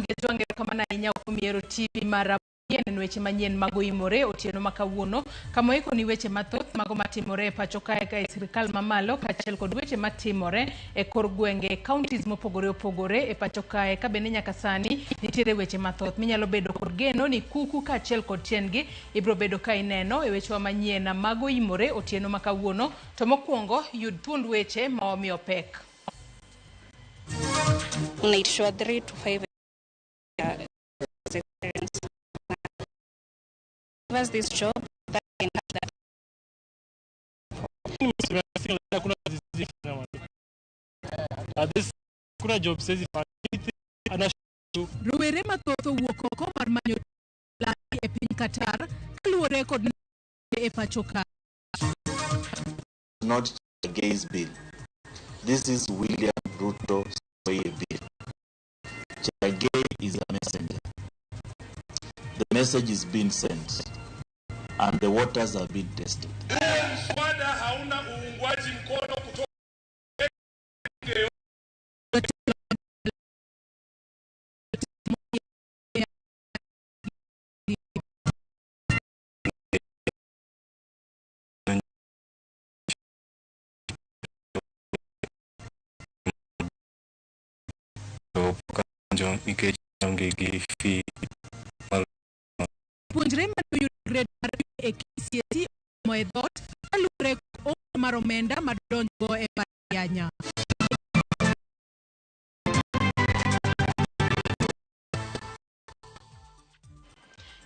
Ramogi jwange kamana inya kumiero TV mara en weche manyien mag imore otieno makawuono kama iko ni weche mathoth mago matimore pacho kae ka sirikal mamalo kaachiel kod weche matimore e kor gwenge counties mopogore opogore e pacho kae ka bende nyaka sani nitiere weche mathoth minyalo bedo kod geno ni kuku kaachiel kod tiengi ibro bedo ka ineno e weche manyien mag imore otieno makawuono to mokwongo yud thuond weche ma omiyo pek. Need sure 3 to 5 experience. Give us this job that can have that. Kuna job says Ruwere mathoth owuok oko mar manyo lani e piny Qatar kaluwore kod e pacho ka. Not a gays bill. This is William Ruto bill. Chagay is a messenger. The message is being sent and the waters are being tested. Punjre manu grade e KCSE moedot alure o maromenda madongo e panyanya.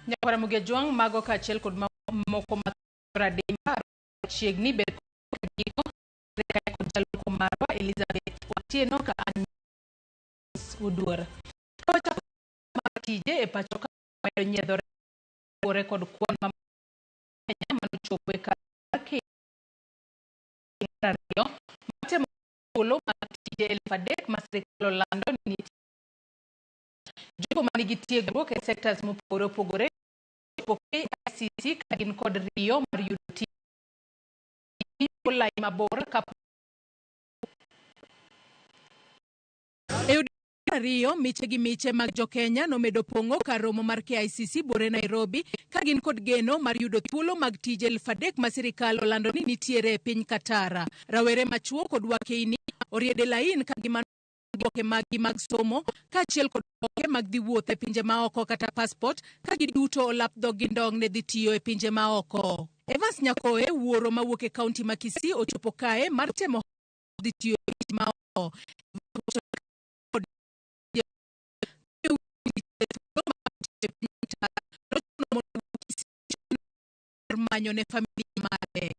Nyapara muge juang mago kaachiel kod moko matradima chiegni bet kodiko reka kod jalko marwa Elizabeth Otieno ka Uduor. Pacha matije e pacho ka nyiedhore gore kod kwan mamanya manu chopo e kake radio matemo polo matije elfadek masirikal London ni jogo manigi tiegruok e sectors mopogore opogore poke ICT kagin kod riyo mar yudo tich lai mabor kapo Rio miche gi miche mag jo Kenya nomedo pongo kar romo mar KICC bore Nairobi kagin kod geno mar yudo thuolo mag tije 3,000 ma sirikal olando ni nitiere e piny Qatar. Rawere machuo kod wakeini oriede lain kagima boke mag somo kaachiel kod boke mag dhi wuoth e pinje maoko kata passport ka giduto olap dhog gi ndong ne dhi tiyo e pinje maoko. Evans Nyakoe wuoro mawuok e kaunti ma Kisii ochopo kae mar temo dhi tiyo e pinje maoko. Manyone familia mare.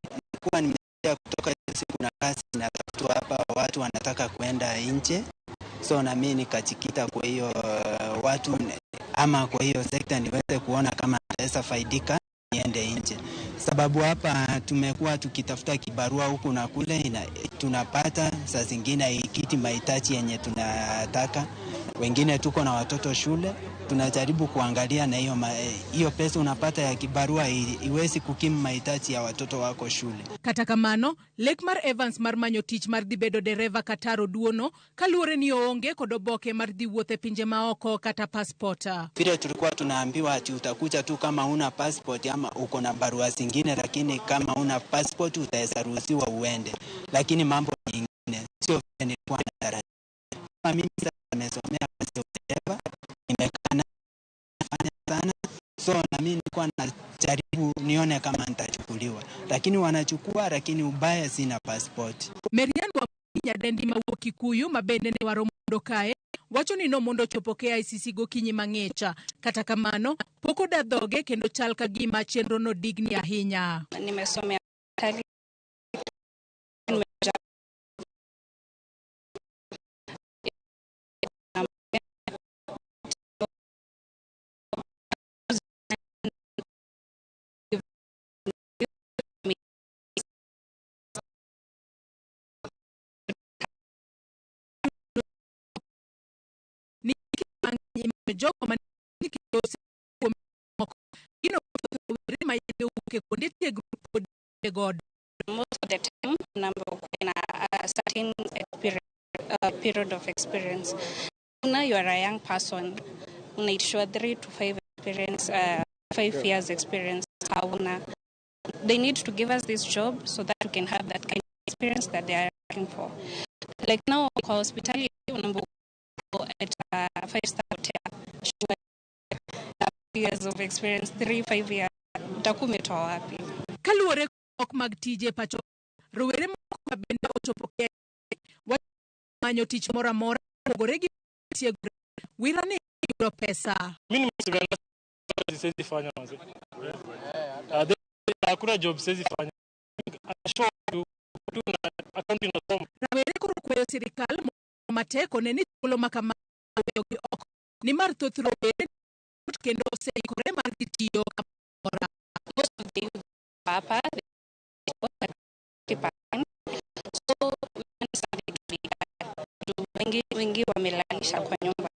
Kwa nimekuja kutoka siku na kazi natafutwa hapa, watu wanataka kwenda nje, so na mimi nikajikita kwa hiyo watu ama kwa hiyo sekta niweze kuona kama naweza faidika niende nje, sababu hapa tumekuwa tukitafuta kibarua huku na kule tunapata saa zingine ikiti mahitaji yenye tunataka, wengine tuko na watoto shule tunajaribu kuangalia na hiyo pesa unapata ya kibarua iwezi kukimu mahitaji ya watoto wako shule. Kata kamano Lekmar Evans mar manyo tich mar dhi bedo dereva Kataro duono kaluore ni oonge kod oboke mar dhi wuothe pinje maoko kata passport. Vile tulikuwa tunaambiwa ati utakuja tu kama una passport ama uko na barua zingine, lakini kama una passport utaweza ruhusiwa uende, lakini mambo mengine sio vile nilikuwa natarajia. Mimi sasa nimesomea dereva nimekana sana, so na mimi nilikuwa najaribu nione kama nitachukuliwa, lakini wanachukua, lakini ubaya sina passport. Merian wa nyadendi mawuok Kikuyu mabende ne waromondo kae wacho ni no mondo chopokea ICC gokinyi mang'echa, kata kamano poko da dhoge kendo chal ka gima chenro no digni ahinya. Nimesomea tali Jogo maniki yose moko gino ma yende uke konde tiegruok god. Most of the time number in a certain period of experience. Now you are a young person unaitishwa 3 to 5 experience, 5 years experience. They need to give us this job so that we can have that kind of experience that they are looking for. Like now, hospitality, at a 5-star hotel, years of experience, 3-5 years, utakumetoa wapi? Kaluwore ok mag tije pacho, rowere moko bende ochopokea manyo tich mora mora pogore gi tiegore wirane yudo pesa. Mimi siwezi fanya maze. Hakuna job siwezi fanya. Show tu na account inasoma. Rawere koro kwayo sirikal mateko ne ni thuolo makama gi ok ni mar thoth rowere kendo oseikore mar tiyo kamora. Most of the youth hapa, so wengi wamelalisha kwa nyumba,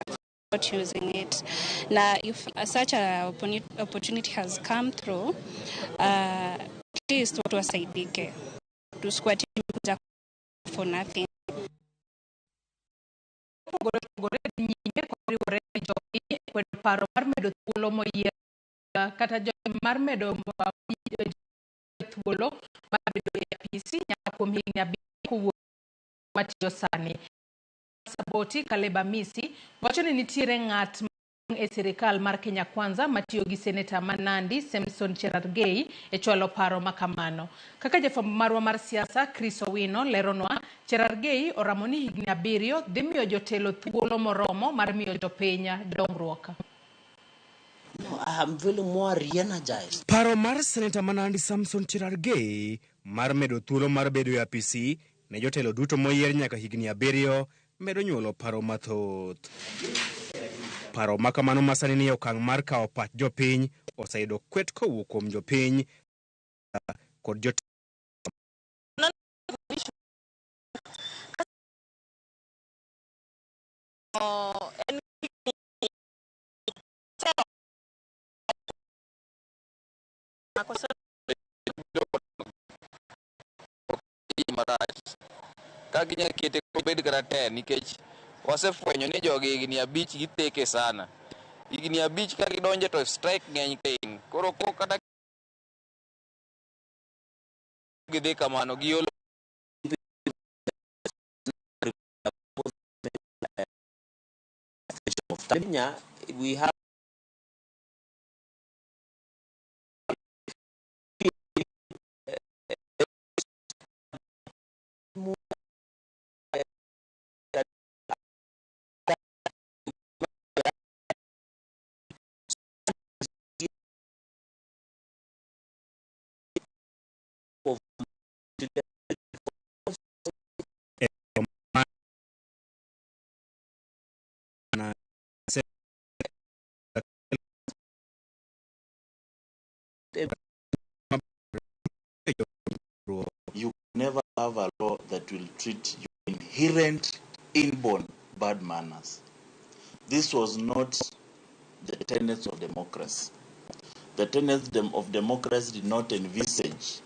not using it. Now, if such a opportunity has come through, at least watu wasaidike. Tusikuwa kuja for nothing. Pogore nyime kwa riwore jogi kwedo paro mar medo thuolo moyier kata jogi mar medo thuolo mar bedo e apisi nyaka kuom higni 5 kowuok matiyo sani. Saboti Kaleba Misi wacho ni nitiere ng'at e sirikal mar Kenya Kwanza matiyo gi seneta Manandi Samson Cherargei e chwalo paro makamano. Kaka jafwambo marwa mar siasa Chris Owino leronwa, Cherargei oramo ni higni 7 dhi miyo jotelo thuolo moromo mar miyo jopiny dongruok. No, I am feeling more re-energized. Paro mar seneta Manandi Samson Cherargei mar medo thuolo mar bedo e apisi ne jotelo duto moyier nyaka higni 7 medo nyuolo paro mathoth. Paro makamano masani ni okang' mar kawo pach jopiny oseyudo kwet kowuok kuom jopiny kod jotelo. Kaginya kete kobed kata nikech wasefwenyo ni jogi higni 5 giteke sana. Higni 5 ka gidonje to strike ng'eny piny. Koro kata gidhi kamano giolo we have You never have a law that will treat you inherent, inborn bad manners. This was not the tenets of democracy. The tenets of democracy did not envisage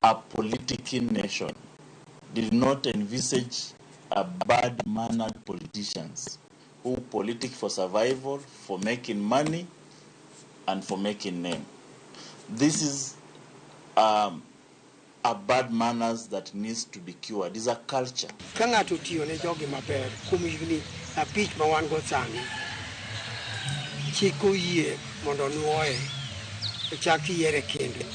a political nation, did not envisage a bad-mannered politicians who politic for survival, for making money, and for making name. This is a bad manners that needs to be cured. It's a culture. Kanga to tiyo ne jogi maber kumigni a pitch ma wan go sani. Chiko yie mondo nuoye chaki yere kendo.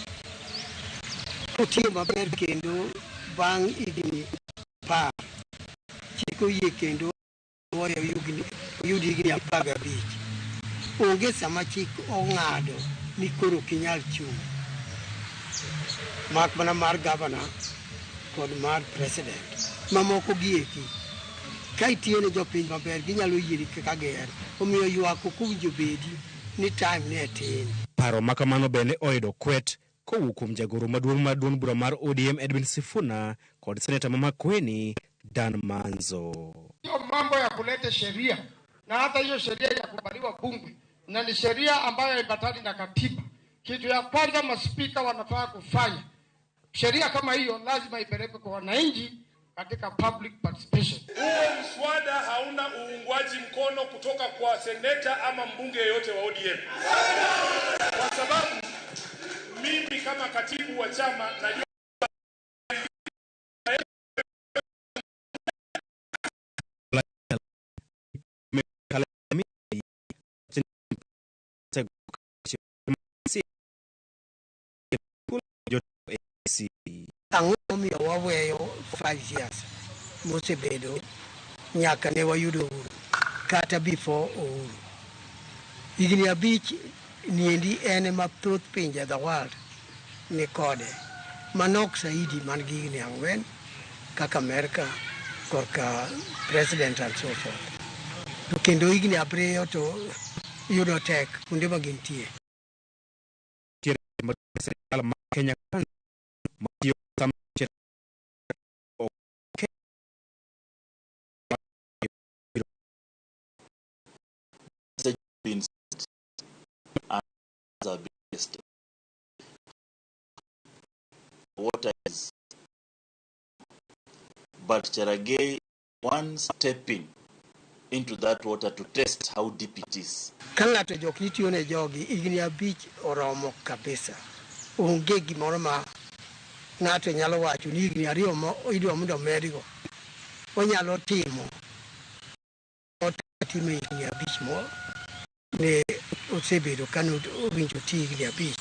Tiyo maber kendo bang igni par. Chiko yie kendo nuoye yudi igni 15. Onge sama chik ong'ado ni koro kinyal chung'. Mak mana mar governor kod mar president. Mamoko gieki. Ka itiyo ne jopiny maber ginyalo yieri kaka ger. Omiyo ywak ok owinjo bedi ni time ne tin. Paro makamano bende oyudo kwet kowuok kuom jagoro maduong' mar duond bura mar ODM Edwin Sifuna kod seneta Mama Kweni Dan Manzo. Hiyo mambo ya kuleta sheria na hata hiyo sheria ya kubaliwa bunge na ni sheria ambayo haibatani na katiba. Kitu ya kwanza maspika wanafaa kufanya, sheria kama hiyo lazima ipelekwe kwa wananchi katika public participation. Huo mswada hauna hakuna uungwaji mkono kutoka kwa seneta ama mbunge yeyote wa ODM, kwa sababu mimi kama katibu wa chama najua ang'o miyo waweyo 5 years mosebedo nyaka ne wayudo uhuru kata before uhuru. Higni 5 niendi en ema thoth pinje the world ni kode manok saidi man gi higni 4 kaka Amerika korka president and so forth. To kendo higni 7 to yudo tek kuonde ma gintie. Kenya water is, but Cherargei one stepping into that water to test how deep it is. Ka ng'ato jok nitiyo ne jogi higni 5 oromo kabisa. Onge gimoro ma ng'ato nyalo wacho ni higni 2 idwa mondo omedgo. Onyalo timo higni 5 mo ne osebedo ka owinjo ti higni 5.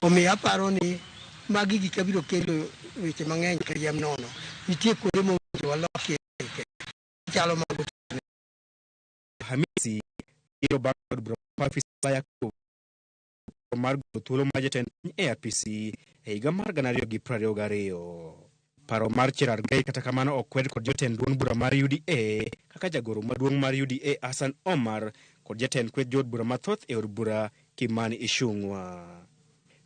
Omiyo aparo ni magi gik abiro kelo weche mang'eny ka yam nono. Nitie kuonde mowinjo walokie chalo mag Hamisi iro bakod bro afisa ya mar thuolo ma jatend APC e higa mar 2022. Paro mar Cherargei kata kamano okwed kod jotend duond bura mar UDA kaka jagoro maduong' mar UDA Hassan Omar kod jatend kweth jod bura mathoth e od bura Kimani Ichung'wa.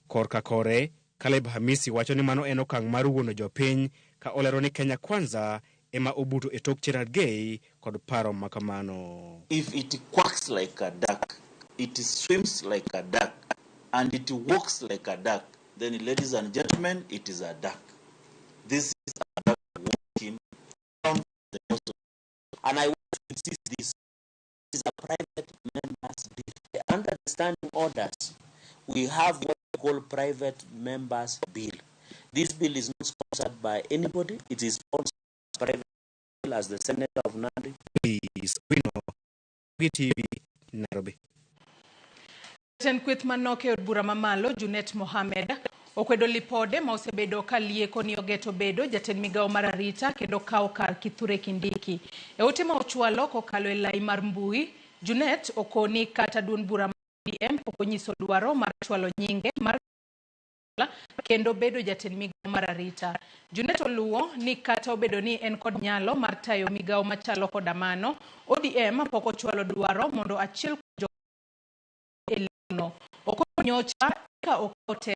Korka kore Caleb Hamisi wacho ni mano en okang' mar wuono jopiny ka olero ni Kenya Kwanza ema obuto e tok Cherargei kod paro makamano. If it quacks like a duck, it swims like a duck, and it walks like a duck, then ladies and gentlemen, it is a duck. This is a duck walking from the nose. And I want to insist this is a private members bill. Under the standing orders, we have what we call private members bill. This bill is not sponsored by anybody. It is sponsored by private bill as the Senator of Nandi. Please, we know. TV, Nairobi. Kweth manok e od bura mamalo Junet Mohamed okwedo lipode ma osebedo ka lieko ni ogeto bedo jatend migawo mar arita kendo kawo kar Kithure Kindiki. E ote ma ochwalo kokalo e lai mar mbui, Junet okoni kata duond bura mar DM pok onyiso dwaro mar chwalo nyinge mar kendo bedo jatend migawo mar arita. Junet oluwo ni kata obedo ni en kod nyalo mar tayo migawo machalo koda mano, ODM pok ochwalo dwaro mondo achiel jo elino. Okonyocha ka okote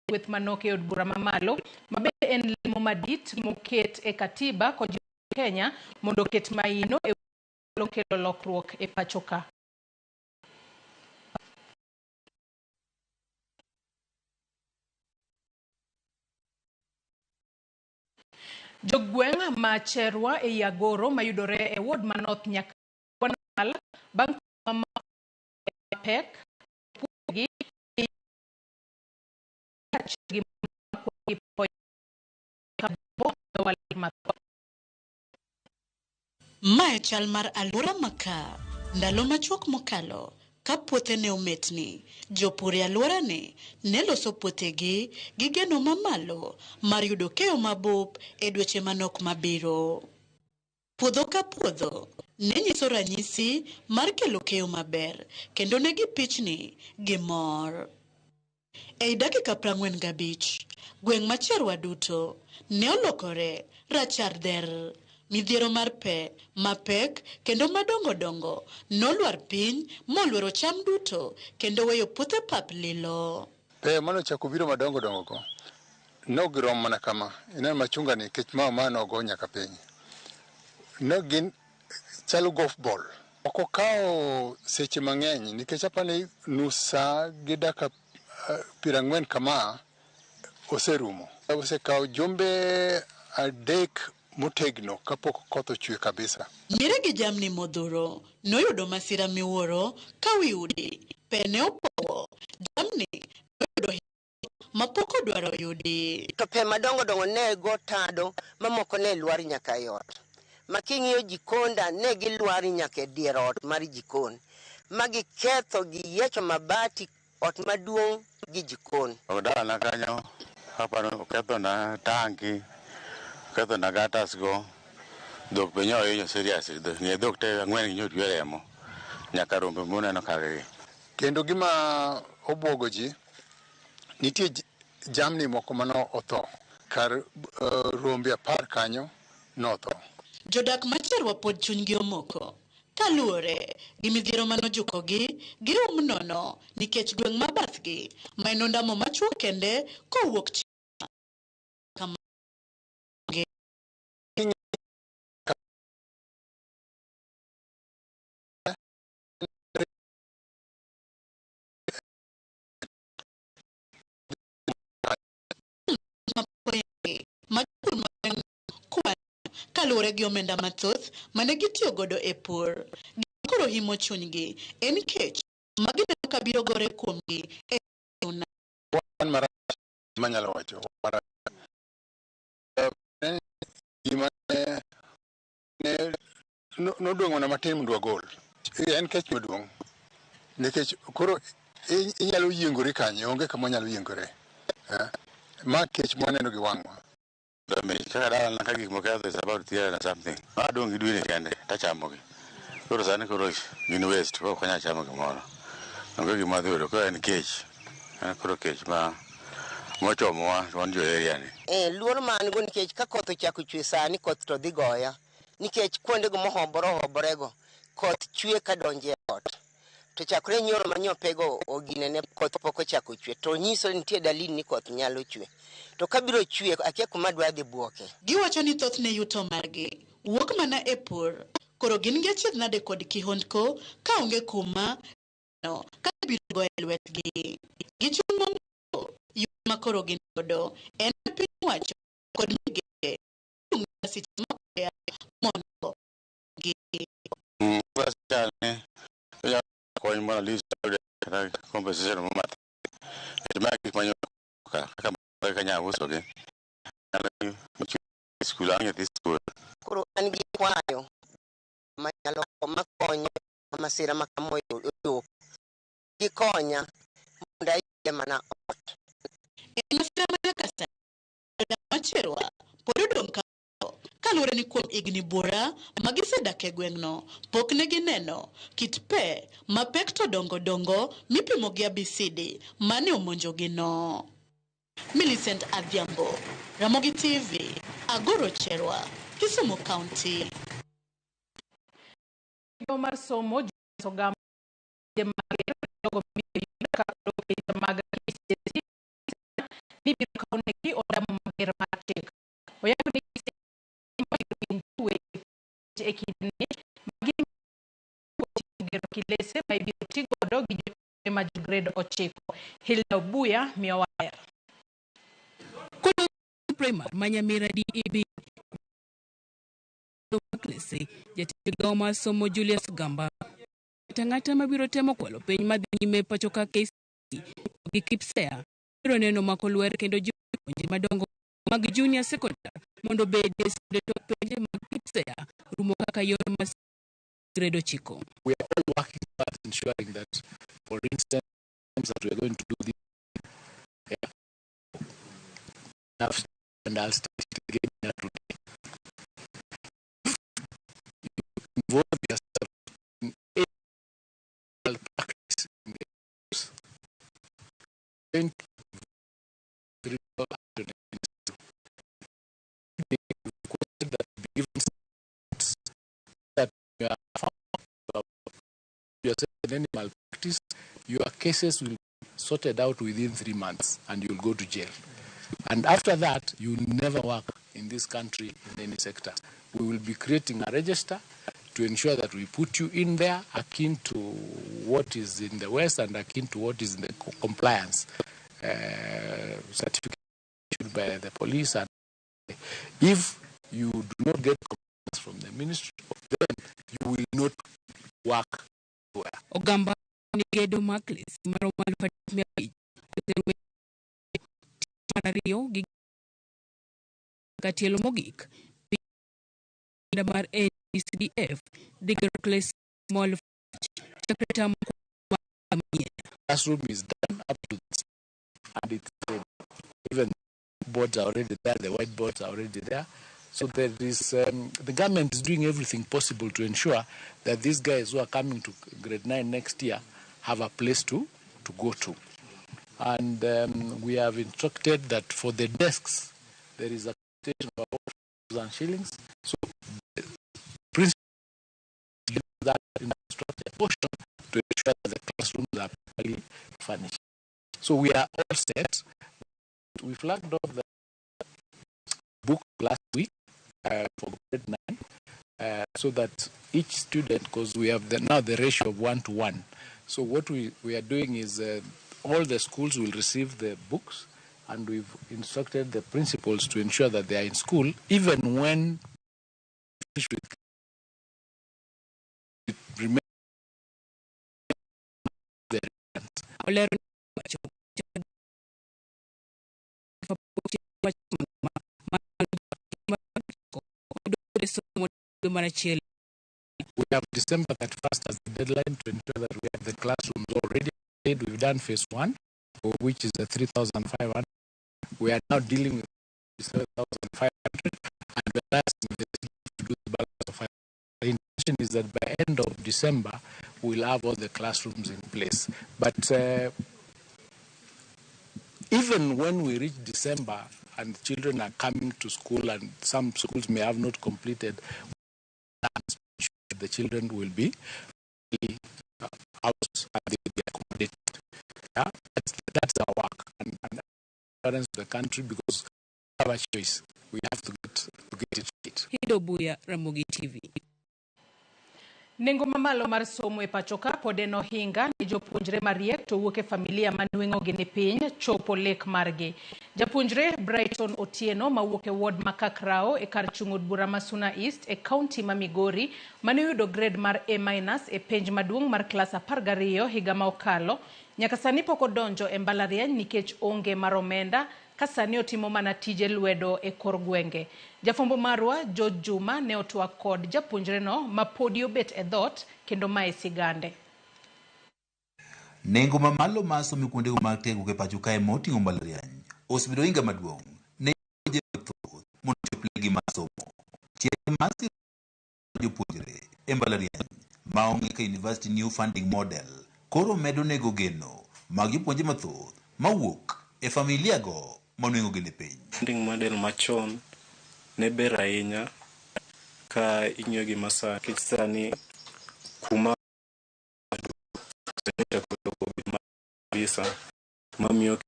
kweth manok e od bura mamalo mabende en limo madit moket e katiba kod Kenya mondo ket maino e kelo lokruok e pachoka. Jogweng' ma Cherwa e Yagoro mayudore e ward ma North nyaka bang' ma pek pugi Mae chal mar alwora maka ndalo machuok mokalo ka puothe ne ometni jopur e alwora ne loso puothegi gi geno mamalo mar yudo keyo mabup e dweche manok mabiro. Puodho ka puodho ne nyiso ranyisi mar kelo keyo maber kendo ne gipichni gi mor. Ei dakika 45 gweng' ma Cherwa duto ne olokore rachar der. Midhiero mar pe, mapek, kendo madongo dongo nolwar piny molwero cham duto kendo weyo puothe pap lilo. Pe mano chako biro madongo dongo go. No girom mana kama. Inen machunga ni kech ma nogo nyaka piny. No gin chalo golf ball. Oko kao seche mang'eny nikech apani nusa gi daka 40 kama oserumo. Osekao jumbe adek motegno kapok koth ochwe kabisa. Nyiri gi jamni modhuro noyudo masira miwuoro ka wi udi pe ne opowo. Jamni noyudo mapok odwaro yudi. To pe madongo dongo ne go tado mamoko ne lwar nyaka e ot. Ma king'iyo jikonda ne gilwar nyaka e dier ot mar jikon. Ma giketho giyiecho mabati ot maduong' gi jikon. Odala kanyo aparo oketho na tanki, oketho na gatas go. Dhok be nyo hinyo serious. Ng'e dhok te ang'wen gi nyot remo nyaka rombe moneno kargi. Kendo gima obwogo ji, nitie jamni moko mano otho kar rombe 10 kanyo notho. Jodak Macherwa pod chunygi omoko kaluwore gi midhiero manojukogi gi nono nikech gweng' mabathgi ma en ondamo machuo kende kowuok kama kaluwore gi omenda mathoth mane gitiyo godo e pur. Koro himo chunygi en kech magineno ka biro gore kuomgi e una. Wan marach manyalo wacho nodwongo na matin mondo wagol. En kech maduong' nikech koro inyalo yiengori kanyo, onge kama nyalo yiengore. Ma kech mwaneno gi wang'wa. Kaka dala ka gik moketho is about 300 ma dong' gi dwene kende tachamogi. Koro sani koro gin waste kok onya chamo gimoro. Onge gima dhi yudo, koro en kech. Koro kech ma mochomowa wan jo area ni. Luor man go nikech ka koth ochako chwe sani koth to dhi goya. Nikech kuonde go mohoborego koth chwe ka donje e ot. To chakre nyoro manyopego oginene koth pok ochako chwe. To nyiso nitie dalili ni koth nyalo chwe. To kabiro chwe akia kuma dwa dhi buoke. Giwacho ni thothne yuto margi wuok mana e pur. Koro gin gi achiedh nade kod kihondko ka onge kuma no ka biro go e lwetgi. Gichungo yuto ma koro gin godo en piny wacho kod migeke seche makoya mondo gi. Kony mwana lisa compensation mo mat. Gik manyo kaka kanya uso ge. School ang yathi school. Koro an gi kwayo manyalo makonyo masira makamoyo yo. Gikonya mondo ayie mana ot. Masira manakasa Macherwa pod odong' kaluwore ni kuom igni bura magisedak e gweng'no pok ne gineno kit pe mapek to dongo mipimo gi abisidi mane omonjogi no. Millicent Adhiambo, Ramogi TV, Agoro Cherwa, Kisumu County. Mar somo sogam kilese ma ibiro ti godo gi jopuonjre ma grade 9. Hilda Buya miyo waya. Kuno primary manyamira DEB klese jatelo mar somo Julius Gamba ng'ata mabiro temo kwalo piny madhi nyime pacho ka KCSE gi KIPSEA biro neno mako lwer kendo jopuonjre madongo mag junior secondary mondo bed e skunde to penje mag KIPSEA rumo kaka yor mas grade 9. We are all working towards ensuring that, for instance, that we are going to do this and I'll state it again today. You involve yourself in any practice in the course. That given that you are found yourself in any malpractice, your cases will be sorted out within 3 months and you'll go to jail. And after that, you'll never work in this country in any sector. We will be creating a register to ensure that we put you in there akin to what is in the West and akin to what is in the compliance certificate issued by the police. And if you do not get commitments from the ministry, then you will not work well. Ogamba Nigedo Maklis, Maroman Fatimia, Marario, Gatielo Mogik, Mar ACDF, Diggercless Small Secretary. Classroom is done up to this, and it's even boards are already there, the whiteboards are already there. So there is, the government is doing everything possible to ensure that these guys who are coming to grade 9 next year have a place to go to. And we have instructed that for the desks, there is a quotation of about 1,000 shillings. So the principal that instructed portion to ensure that the classrooms are properly furnished. So we are all set. We flagged off the book last week for grade 9, so that each student, because we have now the ratio of 1:1. So what we are doing is all the schools will receive the books, and we've instructed the principals to ensure that they are in school, even when it remains the We have December 31st as the deadline to ensure that we have the classrooms already made. We've done phase 1, which is the 3,500. We are now dealing with 7,500, and we're asking the to do the balance of 500. The intention is that by end of December, we'll have all the classrooms in place. But even when we reach December and children are coming to school, and some schools may have not completed, the children will be out and they will be accommodated. Yeah? That's our work, and parents of the country, because we have a choice. We have to get it right. Hidobuya, Ramogi TV. Nengo mamalo mar somo e pachoka pod en ohinga ni jopuonjre mariek to wuok e familia manweng'o gi ni piny chopo lek margi. Japuonjre Brighton Otieno mawuok e ward Makakrao e kar chung' od bura ma Suna East e kaunti ma Migori mane oyudo grade mar A- e penj maduong' mar klas 12 higa ma okalo, nyaka sani pok odonjo e mbalariany nikech onge mar omenda, ka sani otimo mana tije lwedo e kor gwenge. Jafombo marwa George Juma ne otwak kod japuonjre no ma podi obet e dhot kendo mae sigande. Nengo mamalo ma somo kuonde mag tiegruok e pacho kae moting'o mbalariany osebedo ohinga maduong' ne jopuonjre mondo ochop legi mar somo. Chieng' mar jopuonjre e mbalariany maonge ka University New Funding Model koro medo nego geno mag jopuonjre mathoth mawuok e familia go manweng'o gi ni piny. Funding model machon ne ber ahinya ka ing'iyo gi masa kich sani kuma bisa mamiyo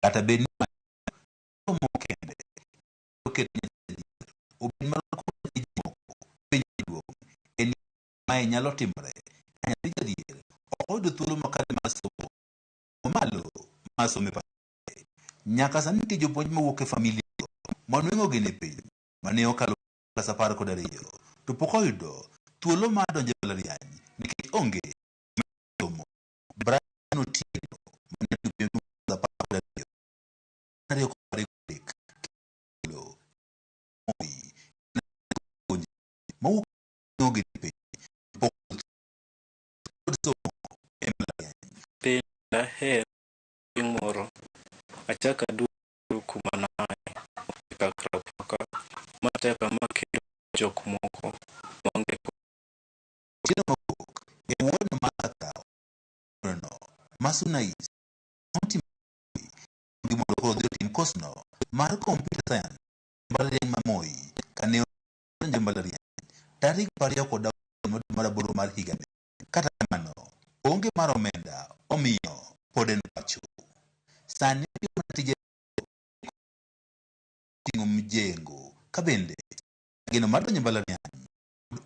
kata bed ni kende oket obed maloko piny duong' en mae nyalo timore nyathi jadhier ok oyudo thuolo makare mar somo malo mar somo nyaka sani nitie jopuonj mawuok e familia manweng'o gi ni piny mane okalo klas 12 to pok oyudo thuolo mar donjo e mbalariany nikech onge somo. Brian Otieno mane jopuonj klas 12 mawuok gi ni piny pok somo e mbalariany. Penda her moro achaka duro kuma nae Makakrao mateka makelo jok moko maonge e ward ma Makakrao no Masuna East county gi mondo koro dhi otim kosno mar computer science mbalariany ma Moi kane onjo mbalariany tarik 20 mar aboro mar higa ni. Kata kamano onge mar omenda omiyo pod en pacho. Sani tije ting'o mjengo ka bende geno mar donjo mbalariany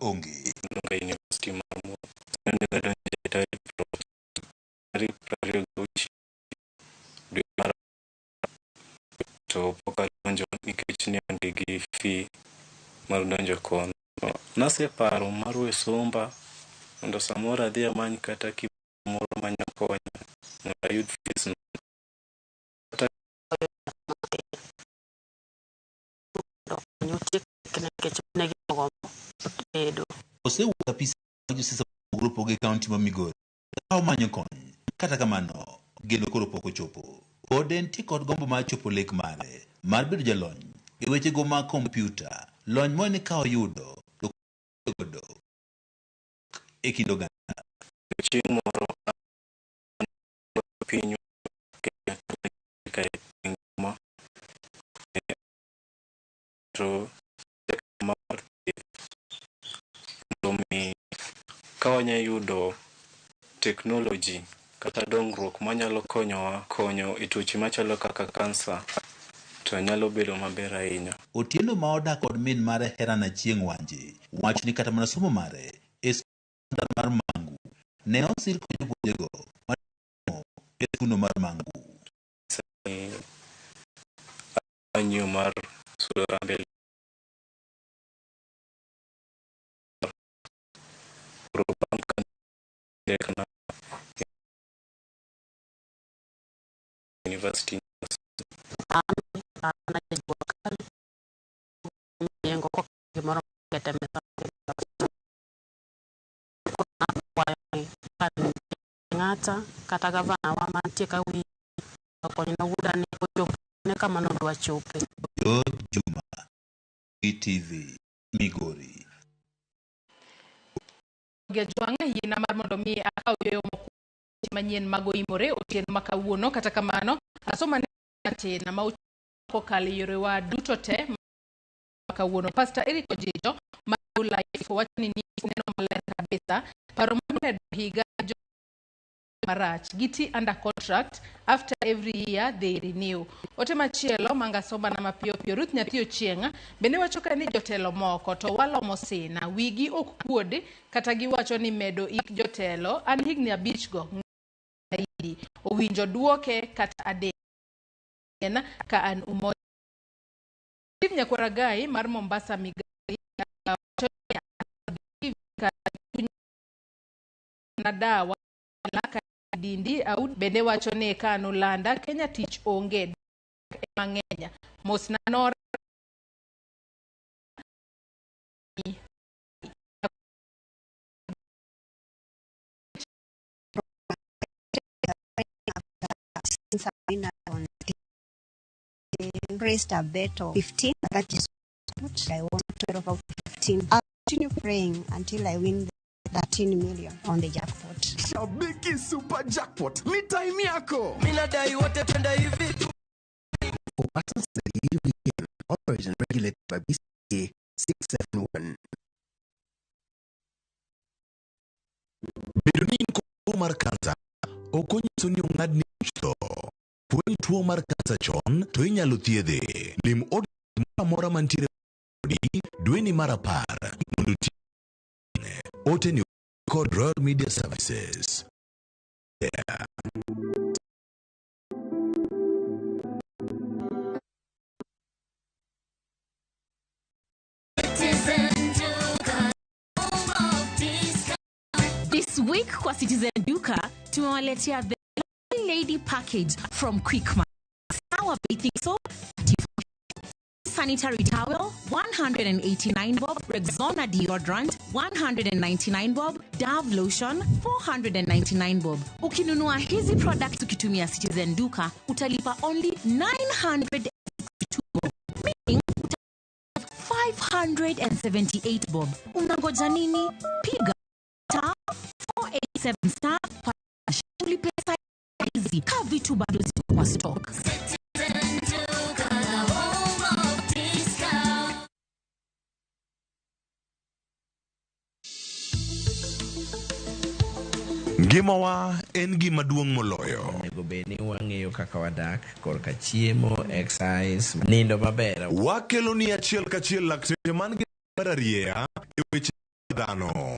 onge. University mar to pokal donjo nikech ne onge gi fee mar donjo kono. Naseparo mar we somba mondo samoro adhi amany kata gimoro manyakonya mondo ayud fees no. Osewuok apisa mag josiasa mopogore opogore e kaunti ma Migori ka omanyo kony, kata kamano geno koro pok ochopo. Pod entie kod gombo mar chopo lek mare mar bedo jalony e wechego mag kompyuta, lony mane ka oyudo to godo e kind oganda. Chieng' moro piny Kenya ka ngima to mar mi ka wanya yudo technology kata dongruok manyalo konyo e tuoche machalo kaka kansa to nyalo bedo maber ahinya. Otieno ma odak kod min mare Herana Chieng' Wanje wacho ni kata mana somo mare e skul mar Mangu ne osir kod jopuonjego matimo e skul mar Mangu. Anyo mar sura mbele University ng'ata kata gavana wa mantie ka wi konyo wuda ne ochopo ne kama nodwa chope. Juma TV Migori. Gejwanga yina mar mondo mi akaw yo manyien mag oimore otieno ma kawuono, kata kamano asoma ne na ma kokalo yore wa duto te kawuono. Pastor Eric Ojijo ma life wacho ni neno maler kabisa paro mar higa marach giti under contract after every year they renew. Ote machielo manga soba na mapio Ruth Nyathio Chienga bende wacho ka ni jotelo moko to walo mosina wigi ok kuode kata giwacho ni medo ik jotelo an higni 5 go zaidi owinjo duoke kata adena ka an umoja. Nyakwaragai mar Mombasa Migori na dawa dindi au bende wacho ne kanu landa Kenya tich onge mang'enya mosna nor raised a bet of 15. That is what I want 12 out of 15. I'll continue praying until I win 13 million on the jackpot. Shabiki super jackpot. Ni time yako. Mina dai wote twenda hivi. For partners that lead weekend, authorized and regulated by BCA 671. Bedonin ko mar kansa. Okonyiso ni ong'adni chto. Puonj tuo mar kansa chon to inyalo thiedhe. Lim od mora mantiere dweni mar 10 mondo ote ni called Royal Media Services. Yeah. This week kwa Citizen Duka tumewaletea the Lady Package from Quickmart. Our bathing soap, sanitary towel 189 bob, Rexona deodorant 199 bob, Dove lotion 499 bob. Ukinunua hizi product ukitumia Citizen Duka utalipa only 962 bob, meaning 578 bob. Unangoja nini? Piga star 487 star ulipe hizi ka vitu bado ziko kwa stock. Gimawa en gima duong' moloyo. Nego beni wang'eyo kaka wadak, korka chiemo, exercise, nindo maber. Wakelo ni achiel kachiel lakteche man gi mararieya e weche dhano.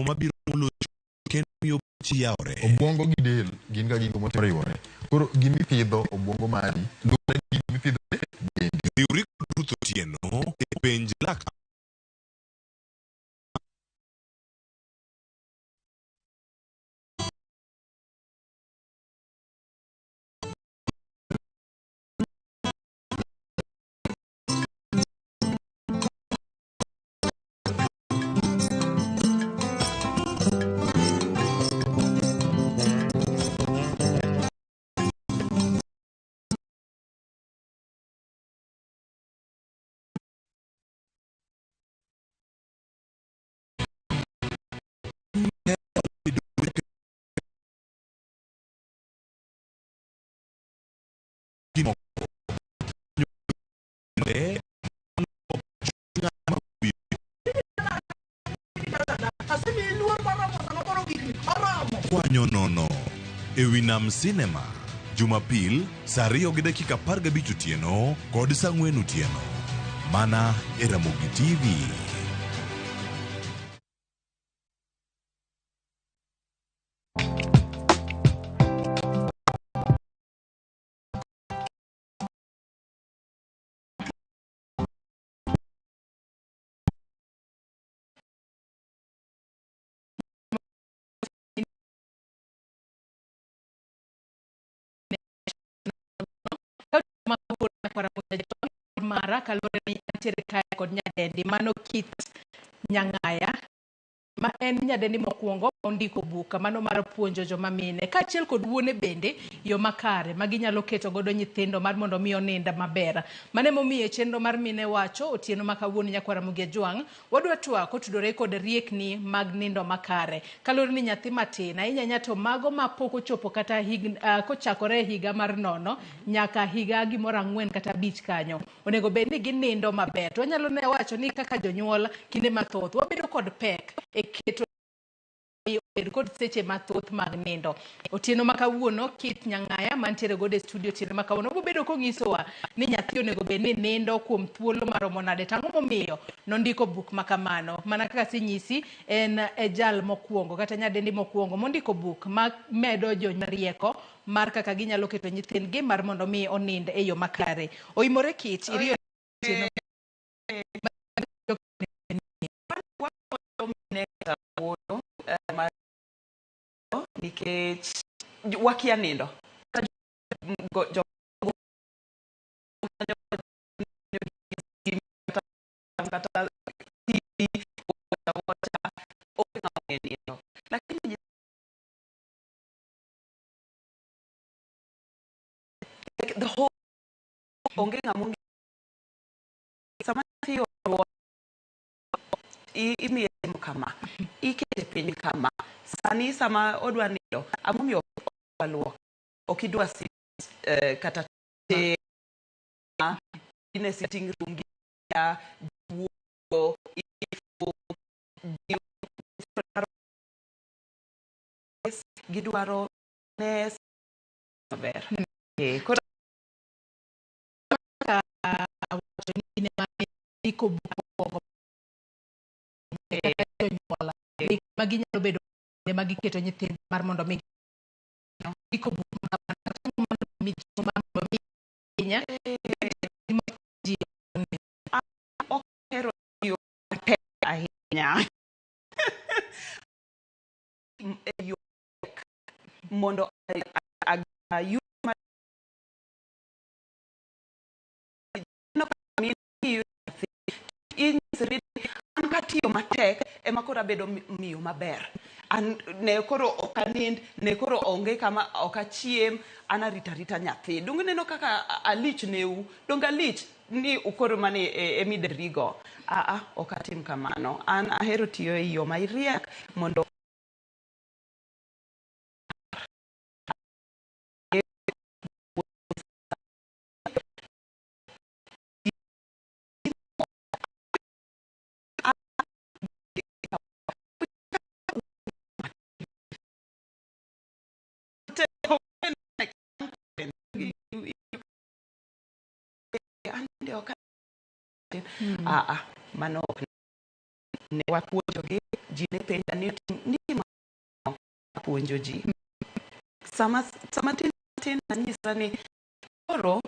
mabiro mulo kendo miyo chi yaore. Obwongo gi del gin ga gigo moriwore. Koro gimipidho obwongo mari luwore gi gimipidho dendi. Riwri Ruth Otieno e penj lak Kwanyo nono ewi Nam Cinema Jumapil saa 2:15 otieno kod saa 4 otieno mana e Ramogi TV. mara kalore ni nitiere kae kod nyadendi mano Kit Nyang'aya ma en nyadendi mokwongo ondiko buka mano mar puonjo joma mine kaachiel kod wuone bende yo makare ma ginyalo keto godo nyithindo mar mondo mi oninda maber. Mane momiye chenro mar mine wacho otieno ma kawuono nyakwara Muge Jwang' wadwa twak otudore kod riekni mag nindo makare kalore ni nyathi matin ahinya nyato mago ma pok ochopo kata kochakore higa mar 0 nyaka higa gimoro 4 kata 5 kanyo onego bed ni ginindo maber. To wanyalo ne wacho ni kaka jonyuol kinde mathoth wabedo kod pek e keto kod seche mathoth mag nindo. Otieno ma kawuono Kit Nyang'aya mantiere godo e studio otieno ma kawuono obedo konyisowa ni nyathi onego bed ni nindo kuom thuolo maromo nade tang'o momiyo nondiko buk makamano. Mana kaka sinyisi en jal mokwongo kata nyadendi mokwongo mondiko buk ma medo jonyarieko mar kaka ginyalo keto nyithindgi mar mondo mi onind e yo makare. Oimore Kit iriyo nikech wakia nindo lakini the whole onge ngamungi sama tiyo imiye kama ikete piny kama sani sama odwa nindo amomiyo waluok okidwa sit kata te ine sitting room ya wuo gidwaro nes maber koro iko buko maginyalo bedo magi keto nyithindo mar mondo mi iko minya okero yo ahinya yo mondo ayu an katiyo matek ema koro abedo miyo maber an ne koro okanind ne koro onge kama okachiem an arita nyathi dungu neno kaka alich neu donga alich ni ukoro mani emiderigo okatim kamano an ahero tiyo e yo mairiek mondo mano ne wapuonjogi ji ne penja ni puonjo ji. Sama tin anyisa ni koro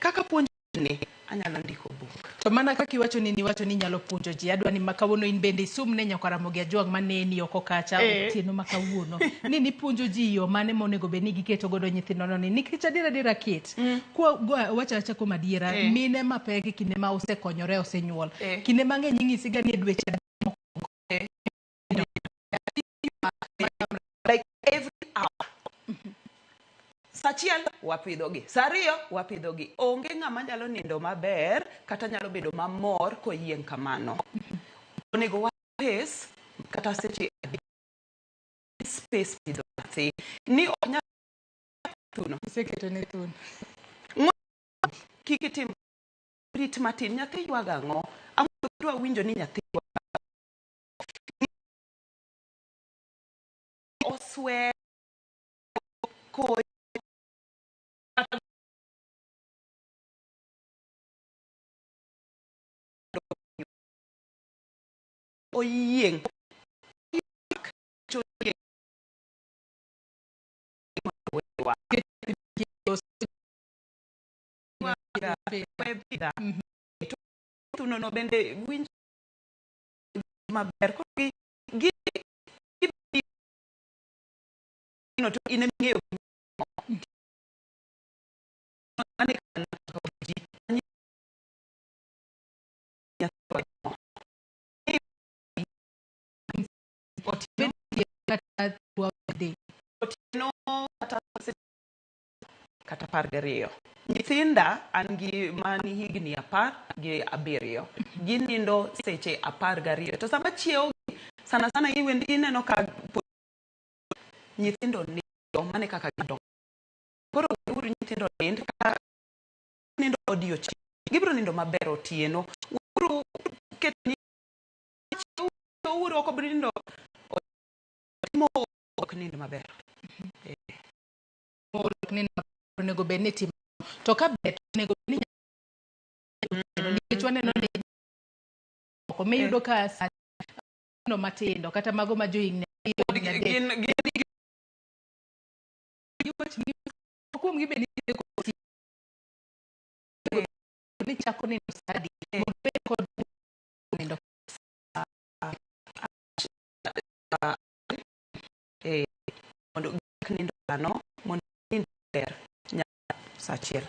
kaka puonjo ni anyalo ndiko buk. To mana kaka iwacho ni nyalo puonjo ji, adwa ni makawuono in bende isum ne nyaka Ramogi Ajwang' maneni oko kacha otieno makawuono ni puonjo ji yo mane monego bed ni giketo godo nyithindo no ni nikech adira kit wacha kuom adiera mine mapek kinde ma osekonyore osenyuol kinde mang'eny ing'isi ga ni dweche like every hour. Sachiel wapidhogi, sariyo wapidhogi. Onge ng'ama nyalo nindo maber kata nyalo bedo mamor koyieng' kamano. Onego wapes kata seche space pidho nyathi ni onya thuno iseketo ne thuno kik itim rit matin nyathi ywago ang'o dwa winjo ni nyathi oswe ko oyieng' thuno no bende winjo maber ko gi no to ine ng'eyo ane kana ji kata 12 nyithinda an gi mani higni 17 ginindo seche 12 to sama chiewo sana iwendi ineno ka nyithindo nindo mane kaka gidongo koro uru nyithindo nindo odiochieng' gibiro nindo maber otieno uru ketni uru ok biro nindo ok nindo maber onego bed ni timo to ka bet onego bed ni nikech waneno ni ok miyudo ka no matindo kata mago ma johigni kuom gibed ni chako nindo sadi mondo kod nindo mondo nindo ano mondo nindo ber sachiel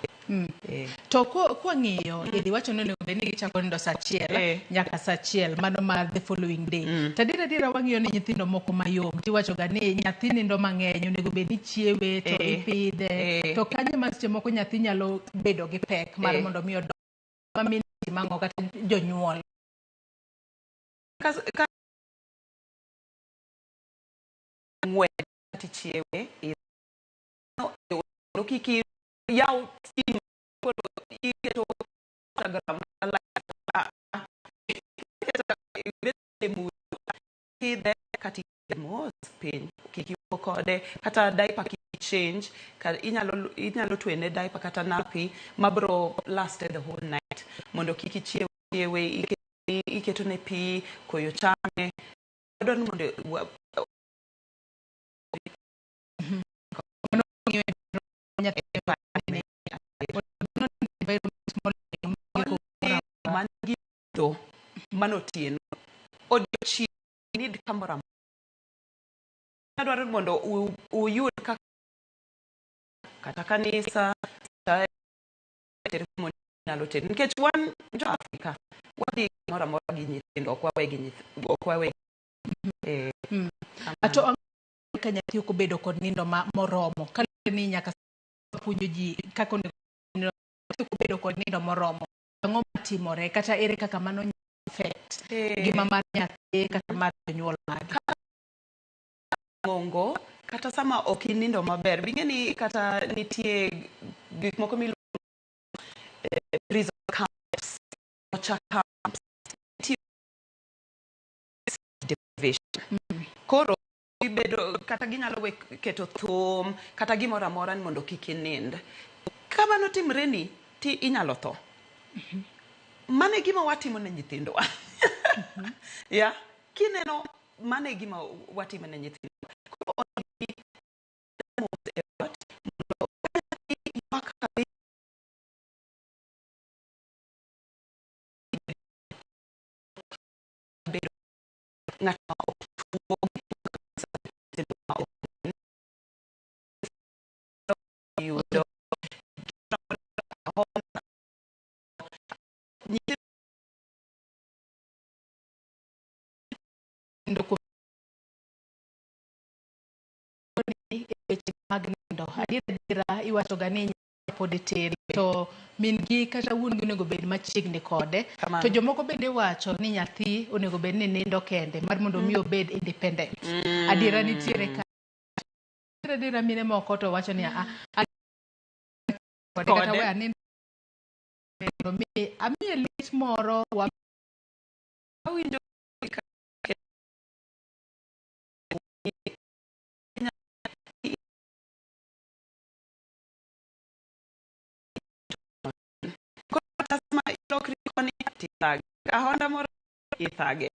to kwang'iyo idhi wacho ni onego bed ni gichako nindo sachiel nyaka sachiel mano mar the following day tadira wang'iyo ni nyithindo moko mayom tiwacho ga ni nyathi nindo mang'eny onego bed ni chiewe to ipidhe to kanye ma seche moko nyathi nyalo bedo gi pek mar mondo mi odong mamini mang'o kata jonyuol ng'we kati chiewe no kiki yaw iketo Instagram kidhe kati mos piny kiki kode kata diaper kiki change inyalo twene diaper kata napi mabro last the whole night mondo kiki chiewe iketo ne pi koyo chame adon mondo manotieno odiochieng' need kamora adwaro mondo uyud kata kanisa nyalo ter nikech wan jo Afrika wadhi mora gi nyithindo ok wawe ato ka nyathi ok bedo kod nindo moromo kalore ni nyaka puonjo ji kaka onego bedo kod nindo moromo ang'o matimore kata ere kaka mano effect gima mar nyathi kata mar jonyuol mage mongo kata sama ok inindo maber bing'eni kata nitie gik moko miluongo prison camps camps deprivation koro ibedo kata ginyalo keto thum kata gimoro amora mondo kik inind kamano timre ni ti inyalo tho mane gima watimo ne nyithindowa ya kineno mane gima watimo ne nyithindo. Koro weche mag nindo adiera iwacho ga ni pod tin to min gi kata wuon gi onego bed machiegni kode to jomoko bende wacho ni nyathi onego bed ni nindo kende mar mondo mi obed independent. Adiera nitiere ka adiera mine moko to wacho ni kata we anindo mi amiye lit moro awinjo Honda moro ithage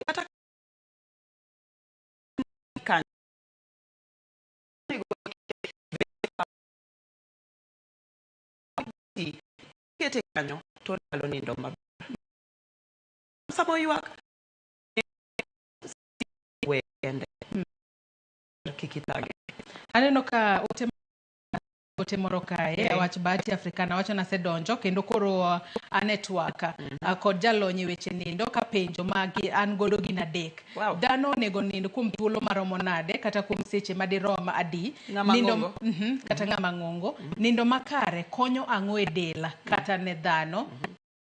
kata kan kete kanyo to ndalo nindo maber samo ywak wende kikithage. Aneno ka ote moro kae wach Bahati Africana wacho na sedonjo kendo koro network kod jalony weche nindo ka penjo magi an godo gin adek. Dano onego nindo kuom thuolo maromo nade kata kuom seche madirom adi nindo kata ng'ama ng'ongo nindo makare konyo ang'o e del kata ne dhano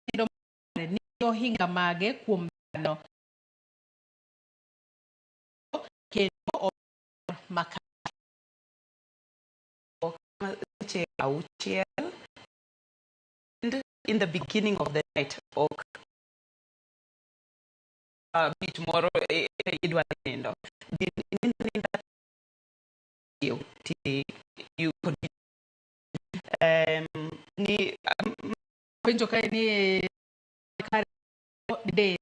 nindo makare nindo hinga mage kuom dhano kendo makare in the beginning of the night ok bit moro idwa nindo you could ni penjo kae ni kare de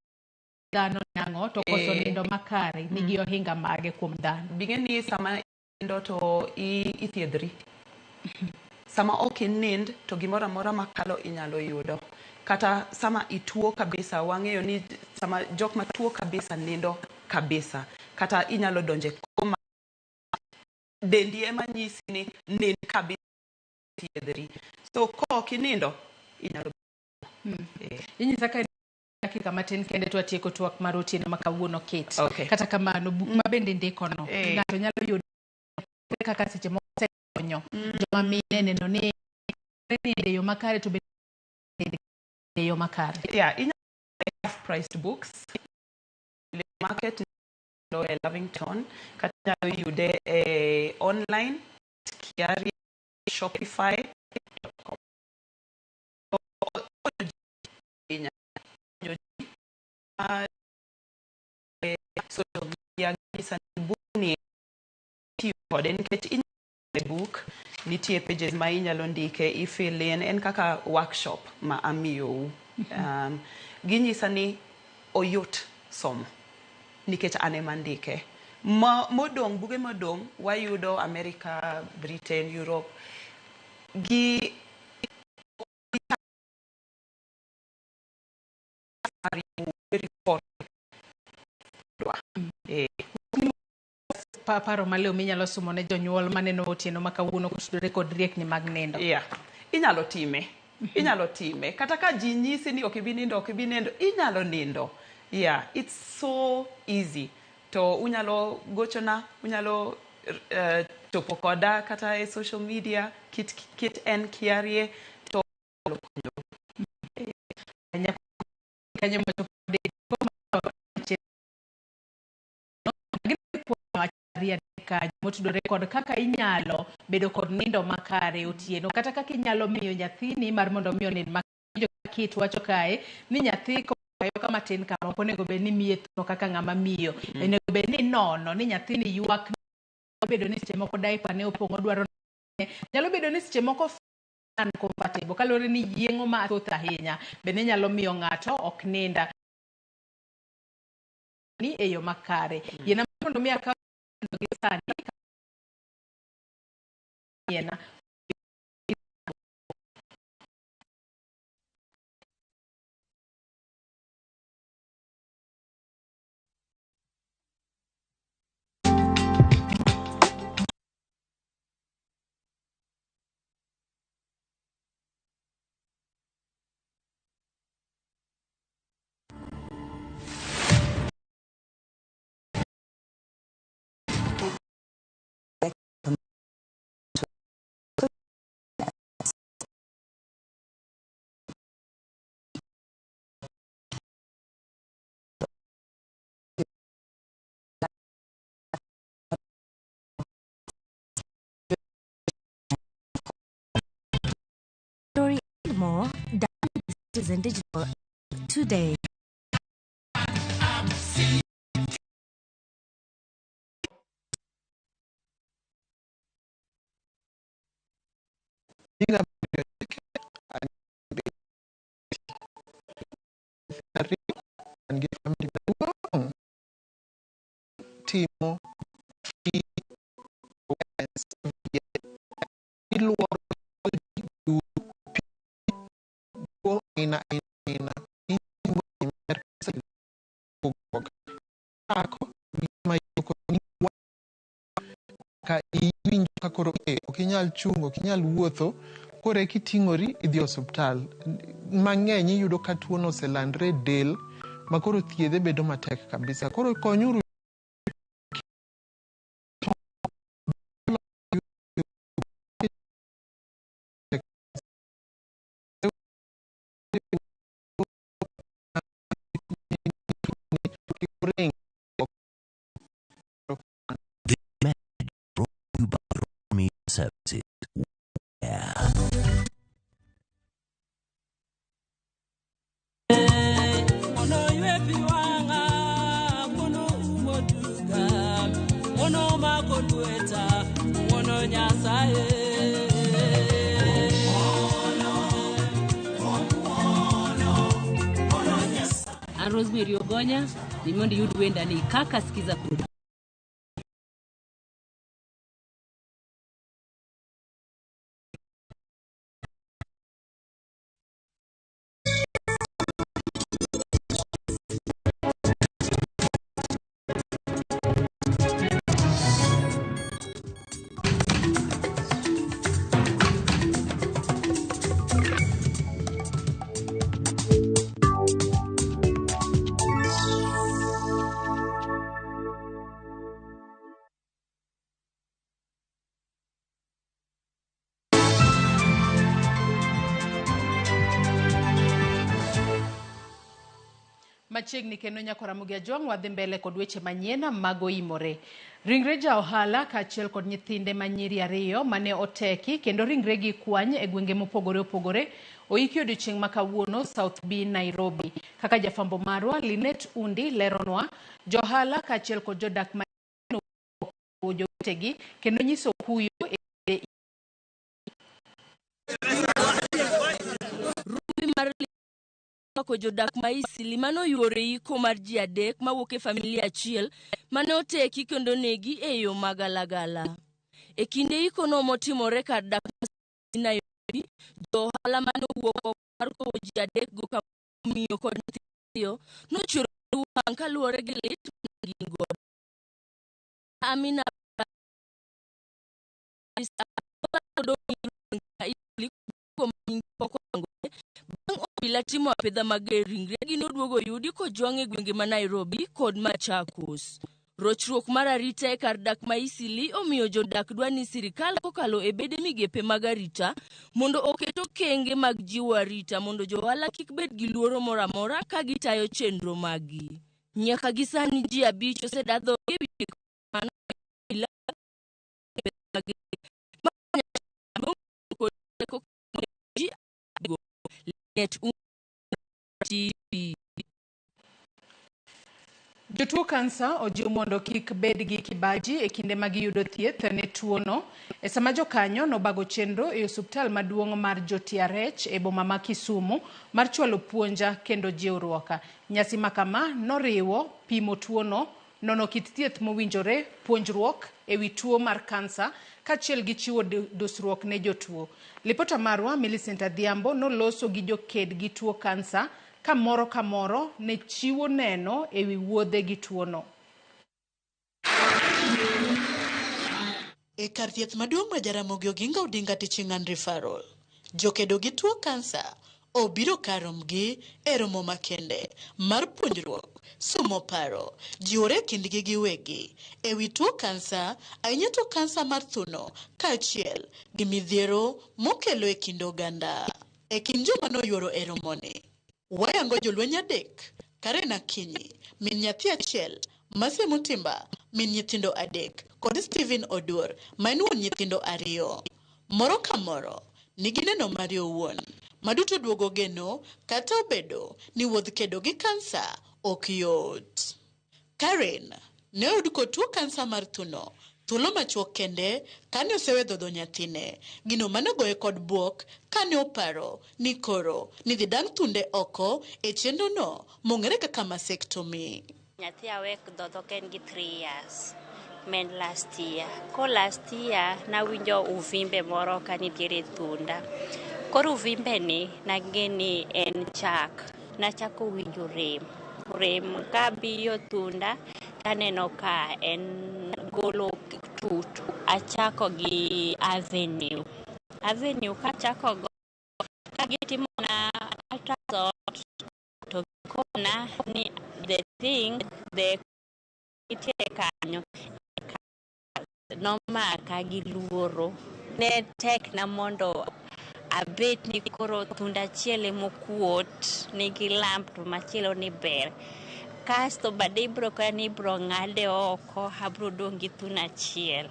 dhano nango to koso nindo makare nigi ohinga mage kuom dhano bingeni sama nindo to ithiedhri sama ok nind to gimoro amora makalo inyalo yudo kata sama ituo kabisa wang'eyo ni sama jok matuo kabisa nindo kabisa kata inyalo donje koma dendi ema nyisi ni nind kabisa thiedhri so ko kinindo inyalo inyisa ka dakika matin kende to atieko twak mar otieno makawuono kit kata kamano buk ma bende ndiko no ng'ato nyalo yudo kaka seche moko konyo joma mine neno ni yo makare to yo makare in priced books the market no Lavington kata yude online kiari Shopify.com social media buni kode nikech book nitie pages ma inyalo ndike ifill in en kaka workshop ma amiyo ginyisa ni oyot somo nikech ane mandike modong buge modong wayudo America, Britain, Europe gi paro maleo minyalo somo ne jonyuol maneno otieno makawuono kotudore kod riekni mag nindo inyalo time kata ka ji nyisi ni ok ibi nindo inyalo nindo it's so easy to unyalo gochona unyalo topo koda kata e social media kit en kiarie to motudore kod kaka inyalo bedo kod nindo makare otieno kata kaka inyalo miyo nyathini mar mondo miyo nind makare kit wacho kae ni nyathi kayo kama tin kama ok onego bed ni miye thuno kaka ng'ama miyo onego bed ni nono ni nyathini ywak bedo ni seche moko diaper ne opong' odwaro nyalo bedo ni seche moko uncomfortable kalore ni yieng'o mathoth ahinya bende nyalo miyo ng'ato ok ninda ni e yo makare. Yena mondo mi akaw gi sani yena Story and more, download Citizen Digital today. Timo ka iwinjo ka koro okinyal chungo, okinyal wuotho, kore kiting'ori idhi osuptal. Mang'eny iyudo ka tuono oselandre e del ma koro thiedhe bedo matek kabisa. Koro konyuru Services. Yeah. Rosemary Ogonya, nimendi yudu wenda ni kaka sikiza kudu. Machiegni kendo nyako Ramogi Ajong' wadhi mbele kod weche manyien mag oimore. Ringre ja ohala kaachiel kod nyithinde manyiri ariyo mane oteki kendo ringregi kwany e gwenge mopogore opogore oiki odiochieng' ma kawuono South B, Nairobi. Kaka jafambo marwa Linet Undi leronwa, johala kaachiel kod jodak jowetegi kendo nyiso kuyo ko jodak ma Isili mano yuore iko mar ji adek mawuok e familia achiel mane oteki kendo negi e yo magalagala. E kinde iko no motimore kar dak Nairobi, jo ohala mane owuok mar kowo ji adek go kamiyo kod nyithindo nochwero wang' kaluwore gi lit gin godo. Amina obila timo apedha mager ringregi noduogo yudi kojwang' e gwenge ma Nairobi kod Machakos. Rochruok mar arita e kar dak ma Isili omiyo jodak dwa ni sirikal kokalo e bede migepe mag arita mondo oket okenge mag jiwo arita mondo johala kik bed gi luoro moro amora ka gitayo chenro maggi. Nyaka gisani ji 5 osedadho e wi mano Jotuo kansa ojiw mondo kik bed gi kibaji e kinde ma giyudo thieth ne tuono. E sama jokanyo nobago chenro e osuptal maduong' mar JoTRH e boma ma Kisumu mar chwalo puonja kendo jiwruok. Nyasi makama noriwo pimo tuono, nono kit thieth mowinjore, puonjruok e wi tuo mar kansa kaachiel gi chiwo dusruok ne jotuo. Lipota marwa Millicent Adhiambo noloso gi joked gi tuo kansa ka moro ne chiwo neno e wi wuodhe gi tuono. E kar thieth maduong' ma Jaramogi Oginga Odinga Teaching and Referral, jokedo gi tuo kansa obiro karomgi e romo makende mar puonjruok, somo paro, jiwore kindgi giwegi e wi tuo kansa, ahinya to kansa mar thuno kaachiel gi midhiero mokelo e kind oganda. E kind joma noyuoro e romoni, wayango jolweny adek, Karen Akinyi, min nyathi achiel, Mase Mutimba, min nyithindo adek, kod Stephen Oduor, ma en wuon nyithindo 2. Moro ka moro nigi neno mare owuon, maduto duogo geno kata obedo ni wuodh kedo gi kansa ok yot. Karen ne oyud kod tuo kansa mar thuno thuolo machuok kende kane osewe dhodho nyathine. Gino manogoye kod buok kane oparo ni koro ni dhi dang' thunde oko e chenrono mong'ere kaka mastectomy. Nyathi awek dhodho ken gi 3 years. Men last year. Last year nawinjo uvimbe moro ka nitiere thunda. Koro uvimbe ni nageni en chak. Nachako winjo rem ka biyo thunda taneno ka en golo tut. Achako gi avenue kachako go kagitimo na ultrasound to kona ni the itiere kanyo nomaka gi luoro. Ne tek na mondo abet ni koro thunda chiele mokuot nigi lamp to machielo ni ber. Kasto bade ibro ka ni bro ng'ade oko, abro dong' gi thuno achiel.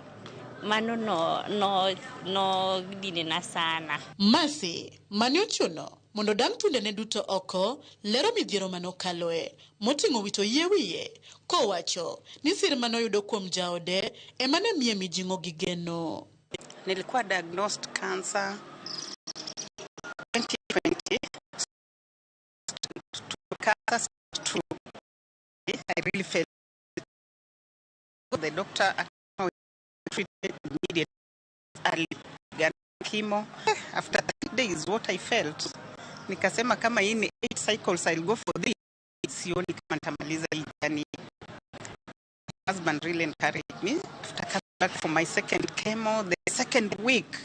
Mano no dinena sana. Masi mane ochuno mondo dang' thunde ne duto oko lero midhiero manokaloe moting'o wito yie wiye kowacho ni sir manoyudo kuom jaode ema ne miye mijing'o gi geno. Nilikuwa diagnosed cancer 2020. Cancer to I really felt the doctor treated immediately early chemo. After 3 days what I felt nikasema kama hii ni 8 cycles I'll go for this. Sioni kama nitamaliza hii journey. My husband really encouraged me to come back for my second chemo the second week.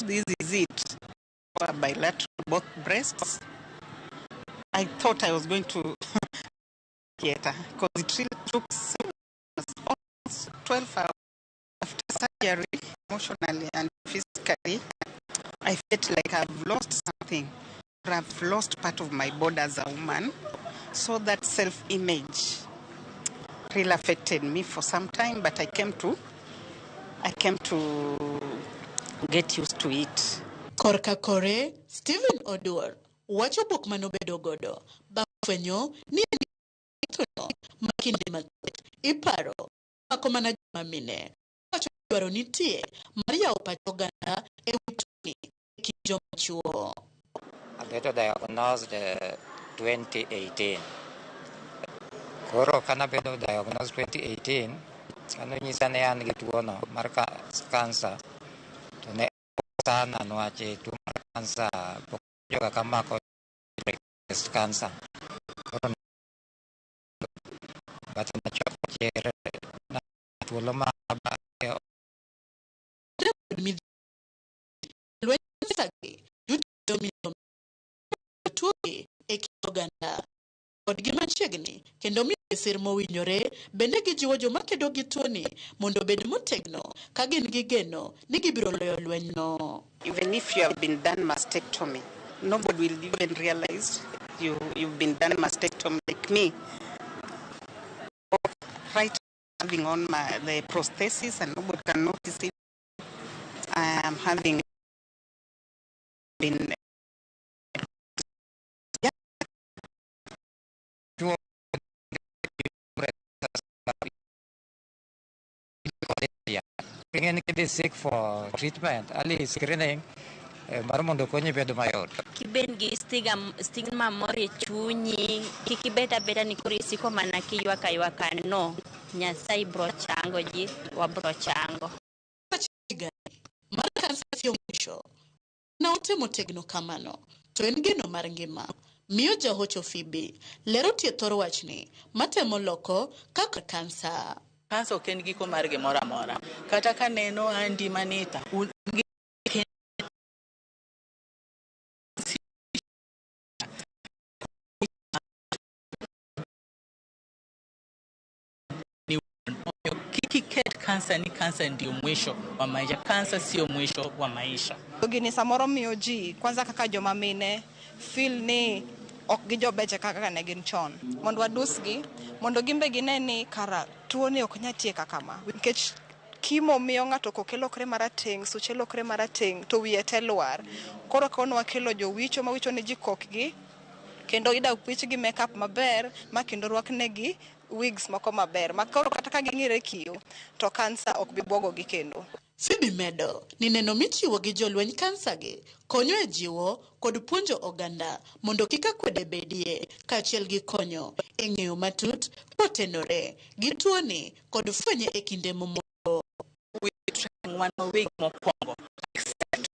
This is it. Bilateral, both breasts. I thought I was going to theater because it really took almost 12 hours after surgery, emotionally and physically. I felt like I've lost something, or I've lost part of my body as a woman. So that self-image really affected me for some time, but I came to get used to it. Korka kore, Stephen Oduor, wacho bok manobedo godo, bafwenyo ni thuno makinde mathoth iparo mako mana joma mine. Wacho dwaro nitie Maria opacho ganda e wituni e kind joma chuo. Abedo diagnosed 2018. Koro kana bedo diagnosed 2018, kano nyisa ne an gi tuono mar kansa, to ne sana nwache tuo mar kansa joga kamako breast cancer. Koro bati na choko chere na tuolo ma abake tuogi e kitoganda kod gima chiegni kendo mi sir mowinjore bende gijiwo joma kedo gi tuoni mondo bed motegno ka gin gi geno ni gibiro loyo lwenyno. Even if you have been done mastectomy, nobody will even realize you've been done mastectomy like me. Right having on the prosthesis and nobody can notice it. I am having been Pengen kita seek for treatment, ali screening, baru konyi bedo mayot. Kiben gi stigma mori chunyi, kikibeta beta ni kurisi ko mana kiyuaka no, nyasai brochango ji, wa brochango. Mar kansa sio mwisho. Na utemo tegno kamano, to en geno mar ngima. Miyo jahocho Phoebe, lero thiethoro wachni, matemo loko kaka kansa. Kansa ok en giko mar gimoro amora. Kata ka neno andi manita, kikiket kansa ni kansa ndio mwisho wa maisha. Kansa sio mwisho wa maisha. Gini samoro miyo ji, kwanza kaka joma mine, feel ni ok gijobeche kaka ne gin chon. Mondo wadusgi, mondo gimbe gine ni kara tuo ni ok nyatieka kama. Nikech kimo miyo ng'ato kokelokre marateng', suche lokre marateng', to wiye te lwar. Koro kono wakelo jowicho ma wicho ne ji kokgi, kendo ida wich gi makeup maber, ma kendo rwaknegi wigs moko maber. Ma koro kata ka ging'ire kiyo, to kansa ok bi bwogo gi kendo. Phoebe medo ni neno michiwo gi jolweny kansa gi konyo e jiwo kod puonjo oganda mondo kika kwede bedie kaachiel gi konyo e ng'eyo matut potenore gi tuoni kod fwenye e kinde momoko. We trying one week mokwongo accept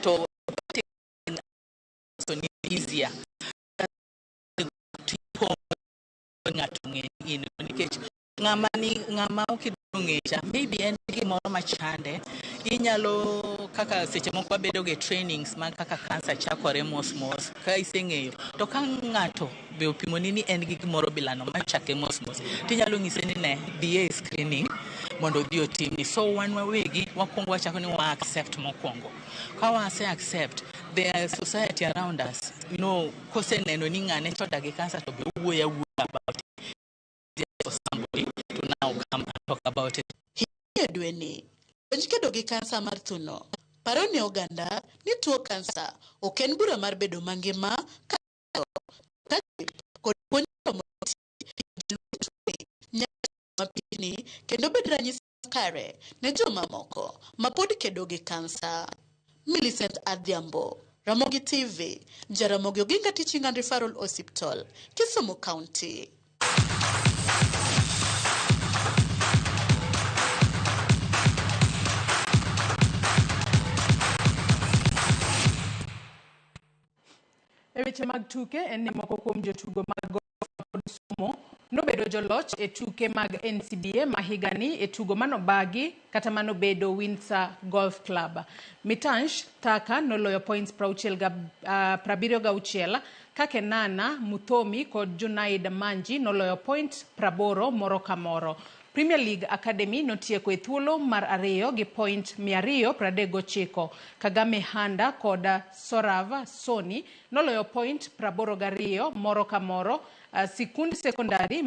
to so ni easier to ng'ato ng'e nikech ng'ama okidong'echa maybe en gimoro machande inyalo kaka seche moko wabedo ge trainings ma kaka kansa chakore mos ka iseng'eyo to ka ng'ato be opimoni ni en gi gimoro bilano machake mos tinyalo ng'ise ni ne dhi screening mondo odhi otimni. So wan wawegi wakwongo wachako ni wa accept mokwongo. Ka wase accept the society around us, koseneno ni ng'ane choda gi kansa to be wuoya about it for somebody to now come and talk about it. Hiye dweni, kedo gi kansa mar thuno. Paro ni oganda ni tuo kansa ok en bura mar bedo mangima kod puonjo mapini kendo bed ranyisi kare ne joma moko ma pod kedo gi kansa. Millicent Adhiambo, Ramogi TV, Jaramogi Oginga Teaching and Referral Hospital, Kisumu County. E weche mag tuke en ni moko kuom jotugo mag golf Kisumu nobedo joloch e tuke mag NCBA mahigani e tugo manobagi kata manobedo Windsor Golf Club. Mitansh Thaka noloyo points 76 kake Nana Muthomi kod Junaid Manji noloyo point 80 moro ka moro. Premier League Academy notieko e thuolo mar ariyo gi point 239. Kagame Handa kod Sorava Soni noloyo point 82 moro ka moro. Sikund sekondari